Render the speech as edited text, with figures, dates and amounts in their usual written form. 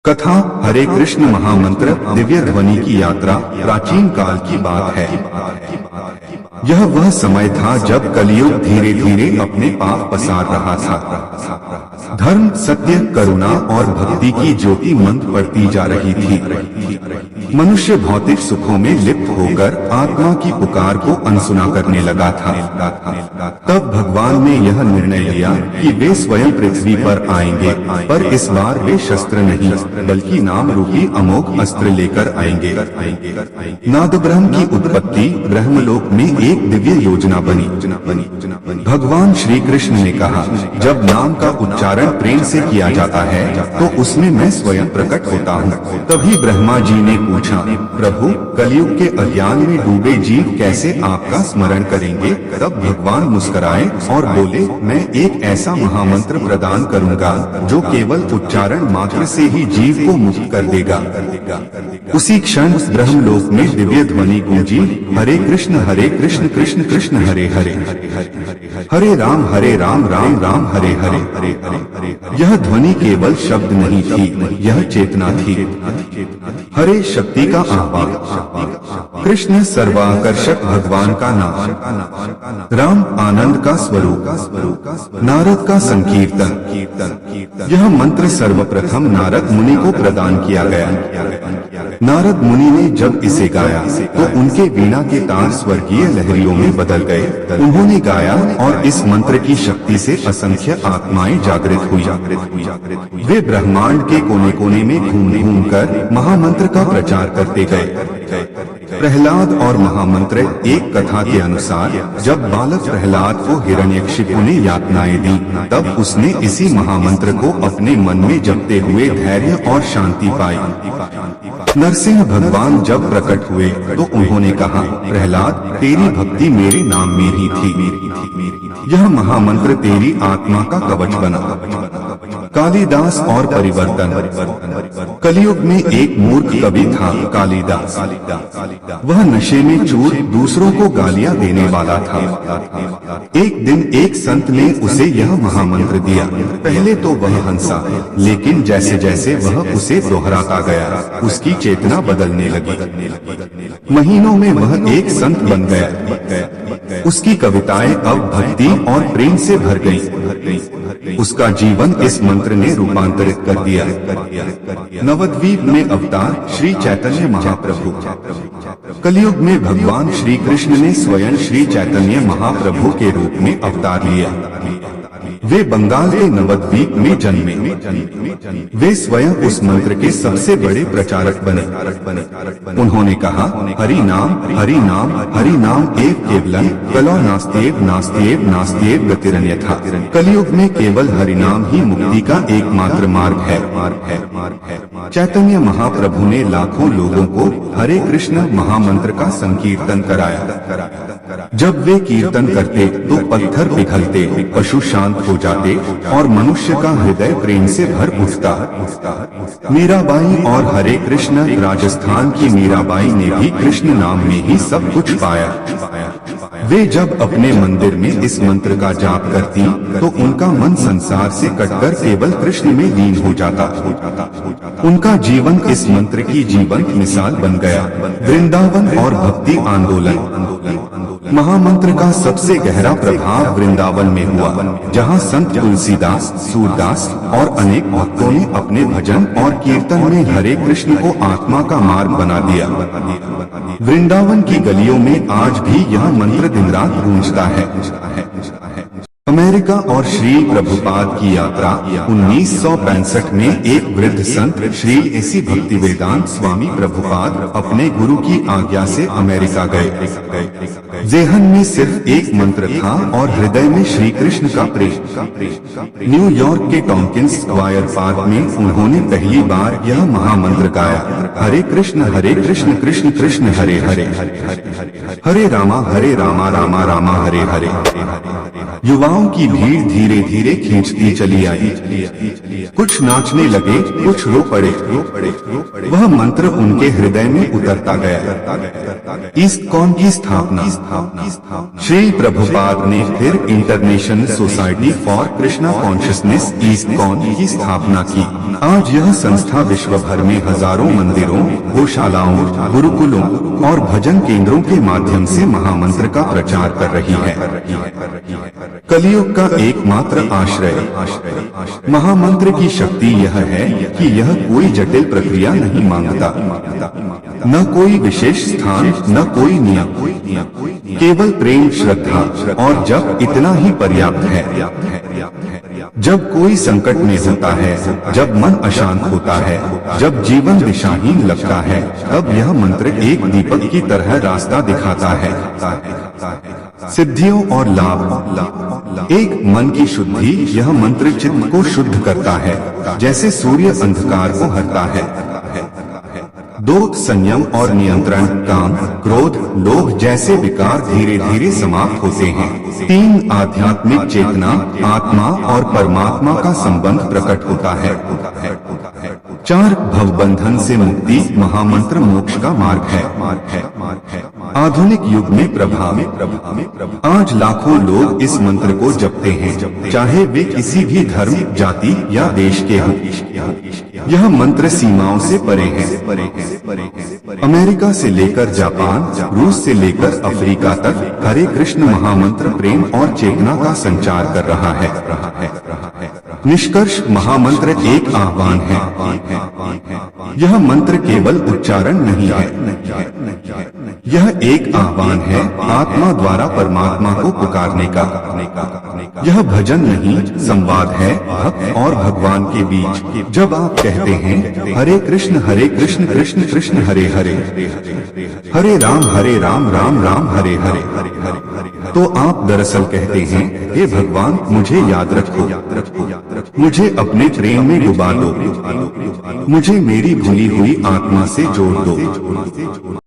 कथा हरे कृष्ण महामंत्र दिव्य ध्वनि की यात्रा प्राचीन काल की बात है। यह वह समय था जब कलियुग धीरे धीरे अपने पाप पसार रहा था। धर्म, सत्य, करुणा और भक्ति की ज्योति मंद पड़ती जा रही थी। मनुष्य भौतिक सुखों में लिप्त होकर आत्मा की पुकार को अनसुना करने लगा था। तब भगवान ने यह निर्णय लिया कि वे स्वयं पृथ्वी पर आएंगे, पर इस बार वे शस्त्र नहीं बल्कि नाम रूपी अमोघ अस्त्र लेकर आएंगे। नादब्रह्म की उत्पत्ति ब्रह्मलोक में एक दिव्य योजना बनी। भगवान श्री कृष्ण ने कहा, जब नाम का उच्चारण प्रेम से किया जाता है तो उसमें मैं स्वयं प्रकट होता हूँ। तभी ब्रह्मा जी ने पूछा, प्रभु, कलयुग के अज्ञान में डूबे जीव कैसे आपका स्मरण करेंगे? तब भगवान मुस्कुराए और बोले, मैं एक ऐसा महामंत्र प्रदान करूंगा जो केवल उच्चारण मात्र से ही जीव को मुक्त कर देगा। उसी क्षण ब्रह्मलोक में दिव्य ध्वनि गूंजी, हरे कृष्ण कृष्ण कृष्ण हरे हरे, हरे राम राम राम हरे हरे। यह ध्वनि केवल शब्द नहीं थी, यह चेतना थी। हरे शक्ति का आह्वान, कृष्ण सर्वाकर्षक भगवान का नाम, राम आनंद का स्वरूप, नारद का संकीर्तन। यह मंत्र सर्वप्रथम नारद मुनि को प्रदान किया गया। नारद मुनि ने जब इसे गाया तो उनके वीणा के तार स्वर्गीय लहरियों में बदल गए। उन्होंने गाया और इस मंत्र की शक्ति से असंख्य आत्माएं जागृत हुई। वे ब्रह्मांड के कोने कोने में घूम घूम कर महामंत्र का प्रचार करते गए। प्रहलाद और महामंत्र। एक कथा के अनुसार जब बालक प्रहलाद को हिरण्यकशिपु ने यातनाएं दी, तब उसने इसी महामंत्र को अपने मन में जपते हुए धैर्य और शांति पाई। नरसिंह भगवान जब प्रकट हुए तो उन्होंने कहा, प्रहलाद, तेरी भक्ति मेरे नाम में ही थी। यह महामंत्र तेरी आत्मा का कवच बना। कालिदास और परिवर्तन। कलियुग में एक मूर्ख कवि था, कालिदास। वह नशे में चूर दूसरों को गालियां देने वाला था। एक दिन एक संत ने उसे यह महामंत्र दिया। पहले तो वह हंसा, लेकिन जैसे जैसे वह उसे दोहराता गया, उसकी चेतना बदलने लगी। महीनों में वह एक संत बन गया। उसकी कविताएं अब भक्ति और प्रेम से भर गईं। उसका जीवन इस मंत्र ने रूपांतरित कर दिया। नवद्वीप में अवतार श्री चैतन्य महाप्रभु। कलियुग में भगवान श्री कृष्ण ने स्वयं श्री चैतन्य महाप्रभु के रूप में अवतार लिया। वे बंगाल के नवद्वीप में जन्मे। वे स्वयं उस मंत्र के सबसे बड़े प्रचारक बने। उन्होंने कहा, हरि नाम हरि नाम एव केवलम, कलौ नास्त्येव नास्त्येव नास्त्येव गतिरन्यथा। कलियुग में केवल हरि नाम ही मुक्ति का एकमात्र मार्ग है। चैतन्य महाप्रभु ने लाखों लोगों को हरे कृष्ण महामंत्र का संकीर्तन कराया। जब वे कीर्तन करते तो पत्थर पिघलते, पशु शांत हो जाते और मनुष्य का हृदय प्रेम से भर उठता। मीराबाई और हरे कृष्ण। राजस्थान की मीराबाई ने भी कृष्ण नाम में ही सब कुछ पाया। वे जब अपने मंदिर में इस मंत्र का जाप करती तो उनका मन संसार से कटकर केवल कृष्ण में लीन हो जाता। उनका जीवन इस मंत्र की जीवंत मिसाल बन गया। वृंदावन और भक्ति आंदोलन। महामंत्र का सबसे गहरा प्रभाव वृंदावन में हुआ, जहां संत तुलसीदास, सूरदास और अनेक भक्तों ने अपने भजन और कीर्तन में हरे कृष्ण को आत्मा का मार्ग बना दिया। वृंदावन की गलियों में आज भी यह मंत्र दिन रात गूंजता है। अमेरिका और श्री प्रभुपाद की यात्रा। 1965 में एक वृद्ध संत श्री एसी भक्तिवेदांत स्वामी प्रभुपाद अपने गुरु की आज्ञा से अमेरिका गए। जेहन में सिर्फ एक मंत्र था और हृदय में श्री कृष्ण का प्रेम। न्यूयॉर्क के टॉम्किंस स्क्वायर पार्क में उन्होंने पहली बार यह महामंत्र गाया, हरे कृष्ण कृष्ण कृष्ण हरे हरे, हरे रामा रामा रामा हरे हरे। युवाओं युवाओं की भीड़ धीरे धीरे खींचती चली आई। कुछ नाचने लगे, कुछ रो पड़े। वह मंत्र उनके हृदय में उतरता गया। इस्कॉन की स्थापना। श्री प्रभुपाद ने फिर international society for Krishna consciousness ISKCON की स्थापना की। आज यह संस्था विश्व भर में हजारों मंदिरों, गौशालाओं, गुरुकुलों और भजन केंद्रों के माध्यम से महामंत्र का प्रचार कर रही है। कलियुग का एकमात्र आश्रय। महामंत्र की शक्ति यह है कि यह कोई जटिल प्रक्रिया नहीं मांगता, न कोई विशेष स्थान, न कोई नियम, केवल प्रेम, श्रद्धा और जप इतना ही पर्याप्त है। जब कोई संकट में होता है, जब मन अशांत होता है, जब जीवन दिशाहीन लगता है, तब यह मंत्र एक दीपक की तरह रास्ता दिखाता है। सिद्धियों और लाभ। एक, मन की शुद्धि। यह मंत्र चित्त को शुद्ध करता है, जैसे सूर्य अंधकार को हरता है। 2, संयम और नियंत्रण। काम, क्रोध, लोभ जैसे विकार धीरे धीरे समाप्त होते हैं। 3, आध्यात्मिक चेतना। आत्मा और परमात्मा का संबंध प्रकट होता है। 4, भवबंधन से मुक्ति। महामंत्र मोक्ष का मार्ग है। आधुनिक युग में प्रभाव। आज लाखों लोग इस मंत्र को जपते हैं, चाहे वे किसी भी धर्म, जाति या देश के हों। यह मंत्र सीमाओं से परे है। अमेरिका से लेकर जापान, रूस से लेकर अफ्रीका तक हरे कृष्ण महामंत्र प्रेम और चेतना का संचार कर रहा है। निष्कर्ष, महामंत्र एक आह्वान है। यह मंत्र केवल उच्चारण नहीं है, यह एक आह्वान है आत्मा द्वारा परमात्मा को पुकारने का। यह भजन नहीं, संवाद है भक्त और भगवान के बीच। जब आप कहते हैं हरे कृष्ण कृष्ण कृष्ण हरे हरे, हरे राम राम राम हरे हरे, तो आप दरअसल कहते हैं, हे भगवान मुझे याद रखो, मुझे अपने प्रेम में डुबा दो, मुझे मेरी भूली हुई आत्मा से जोड़ दो।